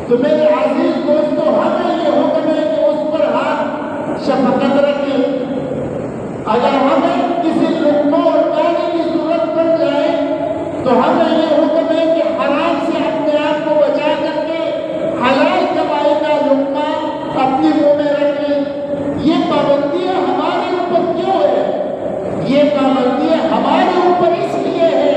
تو میرے عزیز دوستو ہمیں یہ حکم ہے کہ اس پر ہاتھ شفقت رکھیں. اگر ہمیں کسی لقمہ اور پانی کی ضرورت پڑ جائے تو ہمیں یہ حکم ہے کہ حرام سے اپنے آپ کو بچا کر کے حلال کمائی کا لقمہ اپنی منہ میں رکھ لیں. یہ پابندیاں ہمارے اوپر کیوں ہے؟ یہ پابندیاں ہمارے اوپر اس لیے ہے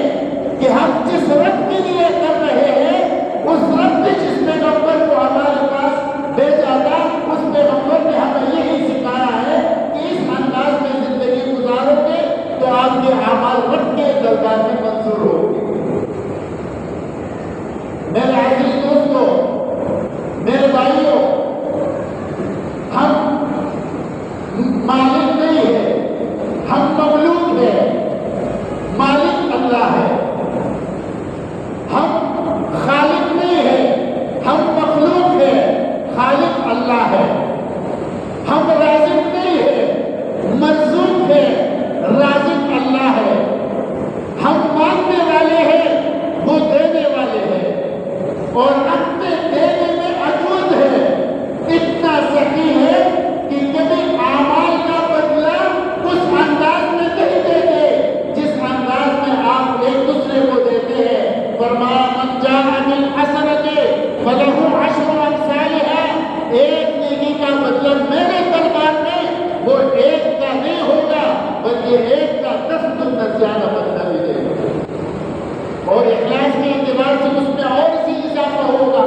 کہ ہم جس رب کے لیے کر رہے ہیں اس رب نے جس پیغمبر کو ہمارے پاس بھیجا تھا اس پیغمبر نے ہمیں یہی سکھایا ہے کہ اس انداز میں زندگی گزارو گے تو آپ کے اعمال رب کے دربار میں منظور ہوں گے. میرے عزیز دوستو، میرے بھائیوں، ہم مالک نہیں ہے، ہم مملوک ہیں. مالک اللہ ہے. ہم خالق نہیں ہے، ہم مخلوق ہیں. خالق اللہ ہے. ہم رازق نہیں ہے، مرزوق ہے. رازق اللہ ہے. ہم ماننے والے ہیں، وہ دینے والے ہیں اور اپنے دینے میں عجوز ہے. اتنا صحیح ہے کہ کبھی اعمال کا بدلہ اس انداز میں نہیں دیتے جس انداز میں آپ ایک دوسرے کو دیتے ہیں. فرمایا من جاء بالحسنۃ فلہ عشر امثالھا. ایک نیکی کا مطلب میرے دربار میں وہ ایک کا نہیں ہوگا بلکہ ایک کا 10 گنا زیادہ بدلہ ملے گا اور اخلاص کے اعتبار سے اس میں اور اسی اضافہ ہوگا.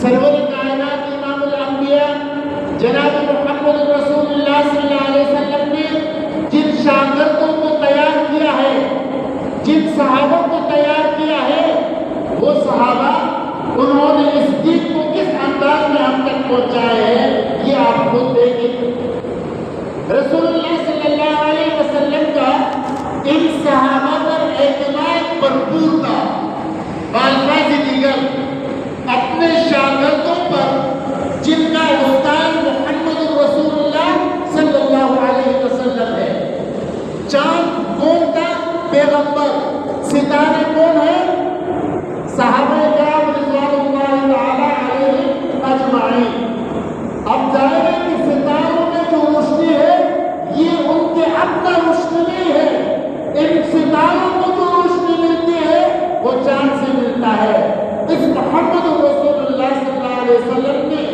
سرور کائنات امام الانبیاء جناب محمد رسول اللہ صلی اللہ علیہ وسلم نے جن شاگردوں کو تیار کیا ہے، جن صحابوں کو تیار کیا ہے، وہ صحابہ انہوں نے اس دین کو کس انداز میں ہم تک پہنچائے ہیں یہ آپ خود دیکھیں. رسول اللہ صلی اللہ علیہ وسلم کا ان صحابہ پر اعتماد بھرپور تھا. بالفاظ دیگر اپنے شاگردوں پر جن کا استاد محمد رسول اللہ صلی اللہ علیہ وسلم ہے. چاند کون تھا؟ پیغمبر. ستارے کون ہیں؟ صحابہ کرام رضوان اللہ تعالی علیہم اجمعین. اب ظاہر ہے کہ ستاروں میں جو روشنی ہے یہ ان کے اپنا روشنی نہیں ہے. ان ستاروں کو جو روشنی ملتی ہے وہ چاند سے ملتا ہے. اس محمد رسول اللہ صلی اللہ علیہ وسلم نے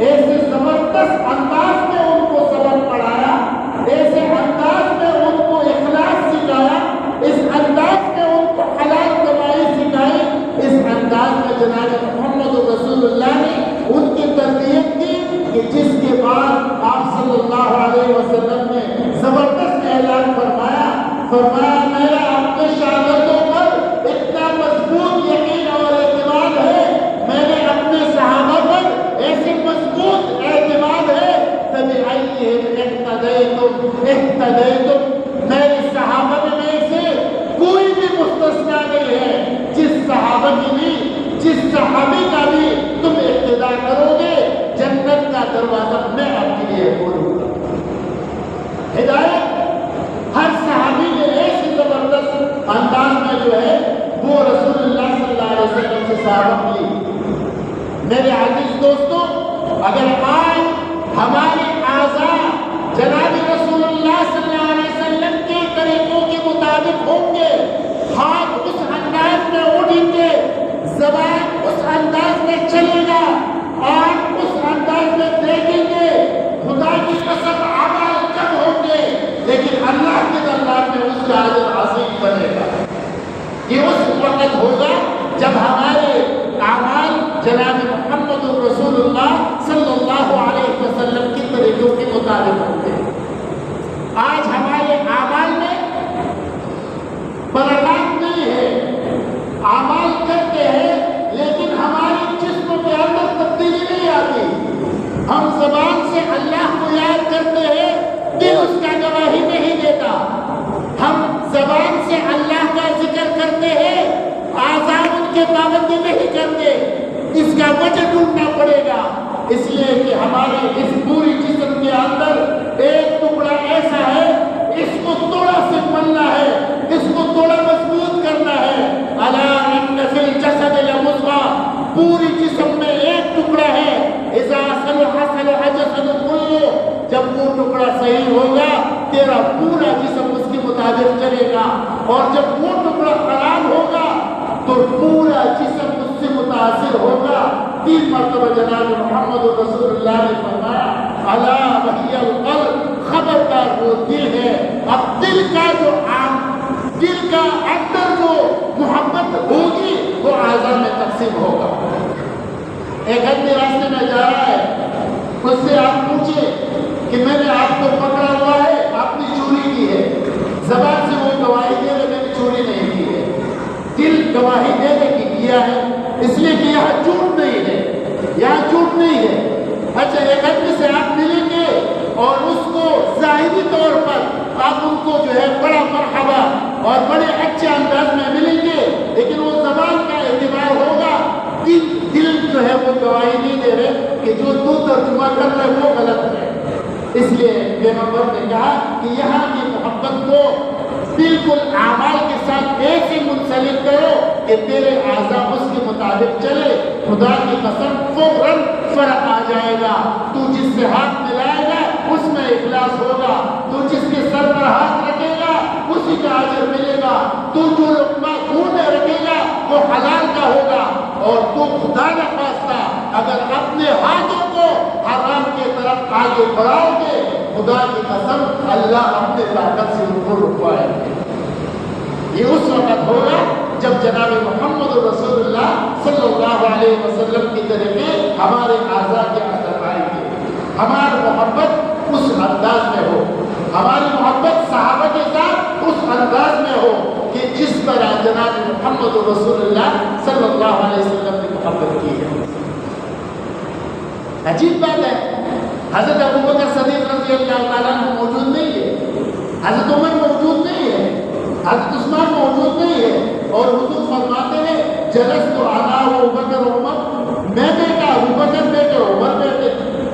ایسے زبردست انداز میں ان کو سبق پڑھایا، ایسے انداز میں ان کو اخلاص سکھایا، اس انداز میں ان کو حلال کمائی سکھائی. اس انداز میں جناب محمد رسول اللہ نے ان کی تربیت کی کہ جس کے بعد آپ صلی اللہ علیہ وسلم نے زبردست اعلان فرمایا میرا اپنے شاگردوں پر اتنا مضبوط یقین اور اعتماد ہے، میں نے اپنے صحابہ پر ایسی مضبوط اعتماد ہے. اهتدیتم. میرے صحابہ میں سے کوئی بھی مستثنا نہیں ہے. جس صحابہ کی بھی، جس صحابی کا بھی تم اقتدا کرو گے جنت کا دروازہ میں آپ کے لیے کھولوں گا. ہدایت ہر صحابی نے ایسی زبردست انداز میں جو ہے وہ رسول اللہ صلی اللہ علیہ وسلم سے سبق لی. میرے عزیز دوستو، اگر آج ہمارے اعضاء جناب رسول اللہ صلی اللہ علیہ وسلم کے طریقوں کے مطابق ہوں گے، ہاتھ اس انداز میں اڑیں گے، زبان اس انداز میں چلے گا، آنکھ اس انداز میں دیکھیں گے، خدا کی قسم اعمال کم ہوں گے لیکن اللہ کے دربار میں اس کا اجر عظیم بنے گا. یہ اس وقت ہوگا جب ہمارے اعمال جناب محمد رسول اللہ صلی اللہ علیہ وسلم کی طریقوں کے مطابق ہوں گے. آج ہمارے اعمال میں برکات نہیں ہے. اعمال کرتے ہیں لیکن ہمارے جسم کے اندر تبدیلی نہیں آتی. ہم زبان سے اللہ کو یاد کرتے ہیں، دل اس کا گواہی نہیں دیتا. ہم زبان سے اللہ کا ذکر کرتے ہیں، اعضاء ان کے پابندی نہیں کرتے. اس کا وجہ ڈھونڈنا پڑے گا، اس لیے کہ ہمارے اس پوری جسم کے اندر ایک ٹکڑا ایسا ہے، اس کو توڑا سے ملنا ہے، اس کو توڑا مضبوط کرنا ہے. الا ان فی الجسد لمضغہ. پوری جسم اور جب وہ ٹکڑا خراب ہوگا تو پورا جسم اس سے متاثر ہوگا. 3 مرتبہ جناب محمد رسول اللہ نے فرمایا الا وہی القلب، خبردار وہ دل ہے. اب دل کا جو دل کا اندر جو محبت ہوگی وہ اعضاء میں تقسیم ہوگا. ایک آدمی راستے میں جا رہا ہے، اس سے آپ پوچھیں کہ میں نے آپ کو پکڑا ہوا ہے، آپ نے چوری کی ہے. زبان سے وہ گواہی دے کہ میں نے چوری نہیں کی ہے. دل گواہی دے دے کہ کیا ہے، اس لیے کہ یہاں جھوٹ نہیں ہے، یہاں جھوٹ نہیں ہے. اچھا ایک آدمی سے آپ ملیں گے اور اس کو ظاہری طور پر آپ ان کو جو ہے بڑا مرحبا اور بڑے اچھے انداز میں ملیں گے، لیکن وہ زبان کا اعتبار ہوگا، دل جو ہے وہ گواہی نہیں دے رہے کہ جو تو ترجمہ کر رہے وہ غلط ہے. اس لیے پیغمبر نے کہا کہ یہاں کی محبت کو بالکل اعمال کے ساتھ ایسے منسلک کرو کہ تیرے اعضاء اس کے مطابق چلے. خدا کی قسم فوراً فرق آ جائے گا. تو جس سے ہاتھ ملائے گا اس میں اخلاص ہوگا، تو جس کے سر پر ہاتھ رکھے گا اسی کا اجر ملے گا، تو جو لقمہ منہ میں رکھے گا وہ حلال کا ہوگا. اور تو خدا نہ خواستہ اگر اپنے ہاتھوں کو حرام کی طرف آگے بڑھاؤ گے، خدا کی قسم اللہ اپنے طاقت سے ان کو رکوائے گا. یہ اس وقت ہوگا جب جناب محمد رسول اللہ صلی اللہ علیہ وسلم کی طریقے ہمارے اعضاء کے اندر آئیں گے. ہماری محبت اس انداز میں ہو، ہماری محبت صحابہ کے ساتھ اس انداز میں ہو کہ جس طرح جناب محمد رسول اللہ صلی اللہ علیہ وسلم نے محبت کی ہے. عجیب بات ہے، حضرت ابوبکر صدیق رضی اللہ تعالیٰ عنہ موجود نہیں ہے، حضرت عمر موجود نہیں ہے، حضرت عثمان موجود نہیں ہے، اور حضور فرماتے ہیں جلست